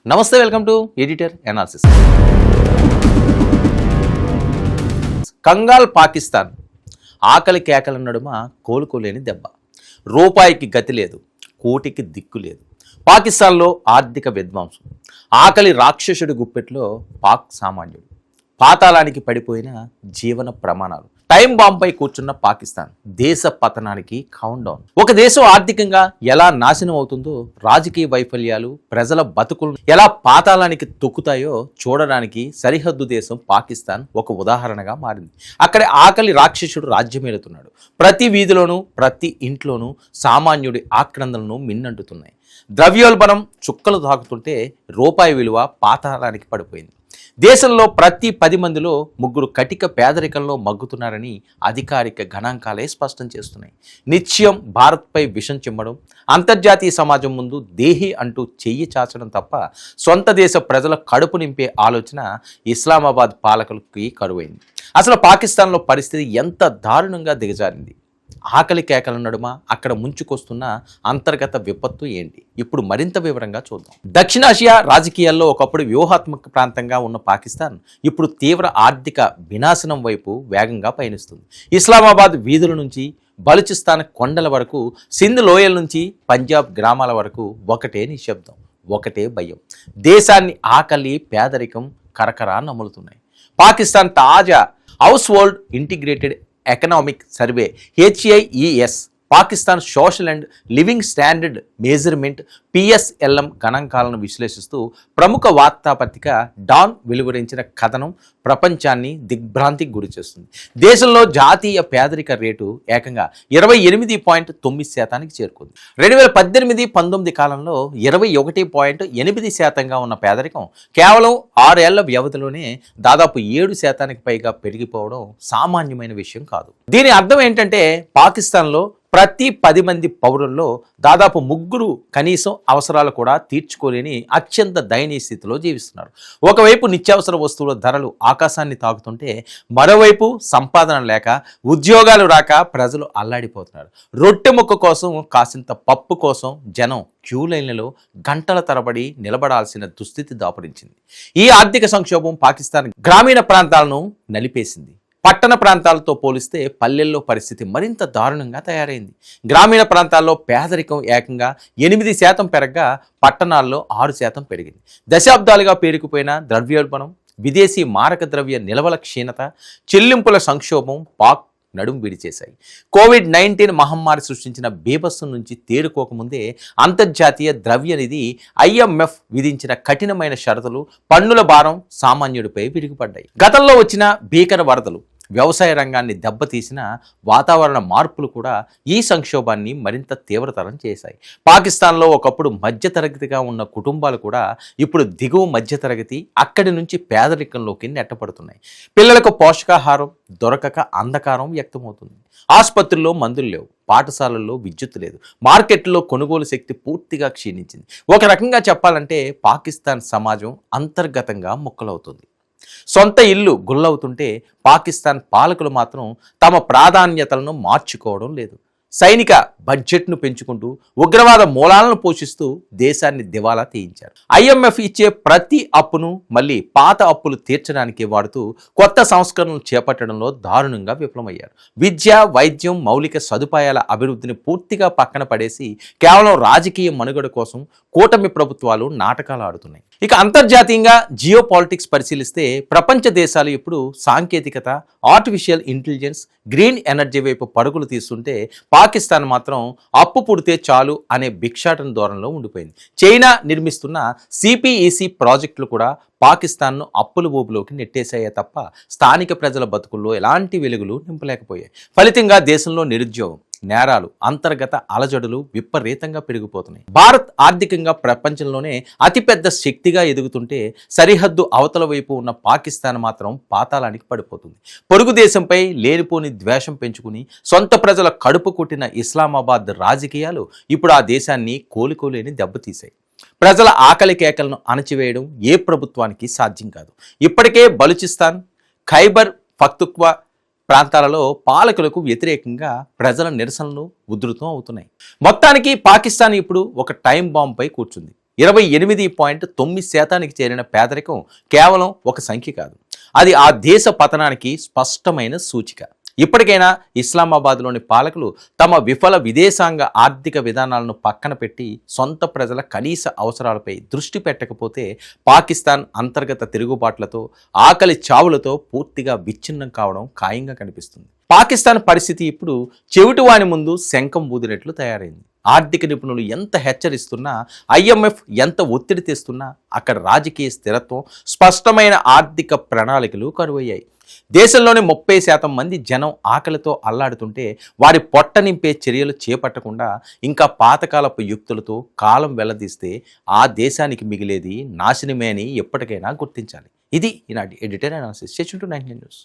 నమస్తే, welcome to editor analysis. కంగాల్ పాకిస్తాన్ ఆకలి కేకల నడుమ కోలుకోలేని దెబ్బ. రూపాయికి గతి లేదు, కోటికి దిక్కు లేదు. పాకిస్తాన్లో ఆర్థిక విధ్వంసం. ఆకలి రాక్షసుడి గుప్పెట్లో పాక్ సామాన్యుడు. పాతాళానికి పడిపోయిన జీవన ప్రమాణాలు. టైం బాంబై కూర్చున్న పాకిస్తాన్ దేశ పతనానికి కౌంట్ డౌన్. ఒక దేశం ఆర్థికంగా ఎలా నాశనం అవుతుందో, రాజకీయ వైఫల్యాలు ప్రజల బతుకులను ఎలా పాతాళానికి తొక్కుతాయో చూడడానికి సరిహద్దు దేశం పాకిస్తాన్ ఒక ఉదాహరణగా మారింది. అక్కడ ఆకలి రాక్షసుడు రాజ్యమేలుతున్నాడు. ప్రతి వీధిలోనూ ప్రతి ఇంట్లోనూ సామాన్యుడి ఆక్రందనలు మిన్నంటుతున్నాయి. ద్రవ్యోల్బణం చుక్కలు తాకుతుంటే రూపాయి విలువ పాతాళానికి పడిపోయింది. దేశంలో ప్రతి 10 మందిలో 3 కటిక పేదరికంలో మగ్గుతున్నారని అధికారిక గణాంకాలే స్పష్టం చేస్తున్నాయి. నిత్యం భారత్పై విషం చిమ్మడం, అంతర్జాతీయ సమాజం ముందు దేహి అంటూ చెయ్యి చాచడం తప్ప సొంత దేశ ప్రజల కడుపు నింపే ఆలోచన ఇస్లామాబాద్ పాలకులకి కరువైంది. అసలు పాకిస్తాన్లో పరిస్థితి ఎంత దారుణంగా దిగజారింది? ఆకలి కేకల నడుమ అక్కడ ముంచుకొస్తున్న అంతర్గత విపత్తు ఏంటి? ఇప్పుడు మరింత వివరంగా చూద్దాం. దక్షిణాసియా రాజకీయాల్లో ఒకప్పుడు వ్యూహాత్మక ప్రాంతంగా ఉన్న పాకిస్తాన్ ఇప్పుడు తీవ్ర ఆర్థిక వినాశనం వైపు వేగంగా పయనిస్తుంది. ఇస్లామాబాద్ వీధుల నుంచి బలూచిస్తాన్ కొండల వరకు, సింధ్ లోయల నుంచి పంజాబ్ గ్రామాల వరకు ఒకటే నిశ్శబ్దం, ఒకటే భయం. దేశాన్ని ఆకలి, పేదరికం కరకరా నములుతున్నాయి. పాకిస్తాన్ తాజా house hold integrated economic survey HIES Pakistan social and living standard measurement PSLM గణాంకాలను విశ్లేషిస్తూ ప్రముఖ వార్తాపత్రిక డాన్ వెలువరించిన కథనం ప్రపంచాన్ని దిగ్భ్రాంతికి గురిచేస్తుంది. దేశంలో జాతీయ పేదరిక రేటు ఏకంగా 28.9% చేరుకుంది. 2018-19 కాలంలో 21.8% ఉన్న పేదరికం కేవలం 6 ఏళ్ల వ్యవధిలోనే దాదాపు 7% పైగా పెరిగిపోవడం సామాన్యమైన విషయం కాదు. దీని అర్థం ఏంటంటే పాకిస్తాన్లో ప్రతి 10 మంది పౌరుల్లో దాదాపు 3 కనీసం అవసరాలు కూడా తీర్చుకోలేని అత్యంత దయనీయ స్థితిలో జీవిస్తున్నారు. ఒకవైపు నిత్యావసర వస్తువుల ధరలు ఆకాశాన్ని తాకుతుంటే, మరోవైపు సంపాదన లేక, ఉద్యోగాలు రాక ప్రజలు అల్లాడిపోతున్నారు. రొట్టె ముక్క కోసం, కాసింత పప్పు కోసం జనం క్యూ లైన్లలో గంటల తరబడి నిలబడాల్సిన దుస్థితి దాపురించింది. ఈ ఆర్థిక సంక్షోభం పాకిస్తాన్ గ్రామీణ ప్రాంతాలను నలిపేసింది. పట్టణ ప్రాంతాలతో పోలిస్తే పల్లెల్లో పరిస్థితి మరింత దారుణంగా తయారైంది. గ్రామీణ ప్రాంతాల్లో పేదరికం ఏకంగా 8% పెరగగా పట్టణాల్లో 6% పెరిగింది. దశాబ్దాలుగా పేరుకుపోయిన ద్రవ్యోల్బణం, విదేశీ మారక ద్రవ్య నిల్వల క్షీణత, చెల్లింపుల సంక్షోభం పాక్ నడుం విడిచేశాయి. COVID-19 మహమ్మారి సృష్టించిన బీభత్సం నుంచి తేరుకోకముందే అంతర్జాతీయ ద్రవ్య నిధి IMF విధించిన కఠినమైన షరతులు, పన్నుల భారం సామాన్యుడిపై విరిగిపడ్డాయి. గతంలో వచ్చిన భీకర వరదలు, వ్యవసాయ రంగాన్ని దెబ్బతీసిన వాతావరణ మార్పులు కూడా ఈ సంక్షోభాన్ని మరింత తీవ్రతరం చేశాయి. పాకిస్తాన్లో ఒకప్పుడు మధ్యతరగతిగా ఉన్న కుటుంబాలు కూడా ఇప్పుడు దిగువ మధ్యతరగతి, అక్కడి నుంచి పేదరికంలోకి నెట్టపడుతున్నాయి. పిల్లలకు పోషకాహారం దొరకక అంధకారం వ్యక్తమవుతుంది. ఆసుపత్రుల్లో మందులు లేవు, పాఠశాలల్లో విద్యుత్ లేదు, మార్కెట్లో కొనుగోలు శక్తి పూర్తిగా క్షీణించింది. ఒక రకంగా చెప్పాలంటే పాకిస్తాన్ సమాజం అంతర్గతంగా ముక్కలవుతుంది. సొంత ఇల్లు గుల్లవుతుంటే పాకిస్తాన్ పాలకులు మాత్రం తమ ప్రాధాన్యతలను మార్చుకోవడం లేదు. సైనిక బడ్జెట్ను పెంచుకుంటూ ఉగ్రవాద మూలాలను పోషిస్తూ దేశాన్ని దివాలా తీయించారు. IMF ఇచ్చే ప్రతి అప్పును మళ్ళీ పాత అప్పులు తీర్చడానికి వాడుతూ కొత్త సంస్కరణలు చేపట్టడంలో దారుణంగా విఫలమయ్యారు. విద్య, వైద్యం, మౌలిక సదుపాయాల అభివృద్ధిని పూర్తిగా పక్కన పడేసి కేవలం రాజకీయ మనుగడ కోసం కూటమి ప్రభుత్వాలు నాటకాలు ఆడుతున్నాయి. ఇక అంతర్జాతీయంగా జియో పాలిటిక్స్ పరిశీలిస్తే ప్రపంచ దేశాలు ఇప్పుడు సాంకేతికత, ఆర్టిఫిషియల్ ఇంటెలిజెన్స్, గ్రీన్ ఎనర్జీ వైపు పరుగులు తీస్తుంటే పాకిస్తాన్ మాత్రం అప్పు పుడితే చాలు అనే భిక్షాటన ధోరణిలో ఉండిపోయింది. చైనా నిర్మిస్తున్న CPEC ప్రాజెక్టులు కూడా పాకిస్తాన్ను అప్పుల ఊబిలోకి నెట్టేశాయే తప్ప స్థానిక ప్రజల బతుకుల్లో ఎలాంటి వెలుగులు నింపలేకపోయాయి. ఫలితంగా దేశంలో నిరుద్యోగం, నేరాలు, అంతర్గత అలజడులు విపరీతంగా పెరిగిపోతున్నాయి. భారత్ ఆర్థికంగా ప్రపంచంలోనే అతిపెద్ద శక్తిగా ఎదుగుతుంటే సరిహద్దు అవతల వైపు ఉన్న పాకిస్తాన్ మాత్రం పాతాళానికి పడిపోతుంది. పొరుగు దేశంపై లేనిపోని ద్వేషం పెంచుకుని సొంత ప్రజల కడుపు కొట్టిన ఇస్లామాబాద్ రాజకీయాలు ఇప్పుడు ఆ దేశాన్ని కోలుకోలేని దెబ్బతీశాయి. ప్రజల ఆకలి కేకలను అణచివేయడం ఏ ప్రభుత్వానికి సాధ్యం కాదు. ఇప్పటికే బలూచిస్తాన్, ఖైబర్ పఖ్తూన్ఖ్వా ప్రాంతాలలో పాలకులకు వ్యతిరేకంగా ప్రజల నిరసనలు ఉధృతం అవుతున్నాయి. మొత్తానికి పాకిస్తాన్ ఇప్పుడు ఒక టైం బాంబుపై కూర్చుంది. 28.9% చేరిన పేదరికం కేవలం ఒక సంఖ్య కాదు, అది ఆ దేశ పతనానికి స్పష్టమైన సూచిక. ఇప్పటికైనా ఇస్లామాబాద్లోని పాలకులు తమ విఫల విదేశాంగ ఆర్థిక విధానాలను పక్కన పెట్టి సొంత ప్రజల కనీస అవసరాలపై దృష్టి పెట్టకపోతే పాకిస్తాన్ అంతర్గత తిరుగుబాట్లతో, ఆకలి చావులతో పూర్తిగా విచ్ఛిన్నం కావడం ఖాయంగా కనిపిస్తుంది. పాకిస్తాన్ పరిస్థితి ఇప్పుడు చెవిటివాని ముందు శంఖం ఊదినట్లు తయారైంది. ఆర్థిక నిపుణులు ఎంత హెచ్చరిస్తున్నా, IMF ఎంత ఒత్తిడి తెస్తున్నా అక్కడ రాజకీయ స్థిరత్వం, స్పష్టమైన ఆర్థిక ప్రణాళికలు కరువయ్యాయి. దేశంలోని 30% మంది జనం ఆకలితో అల్లాడుతుంటే వారి పొట్ట నింపే చర్యలు చేపట్టకుండా ఇంకా పాతకాలపు యుక్తులతో కాలం వెల్లదీస్తే ఆ దేశానికి మిగిలేది నాశనమే అని ఎప్పటికైనా గుర్తించాలి. ఇది ఈనాటి ఎడిటర్ అనాలిసిస్. 99 న్యూస్.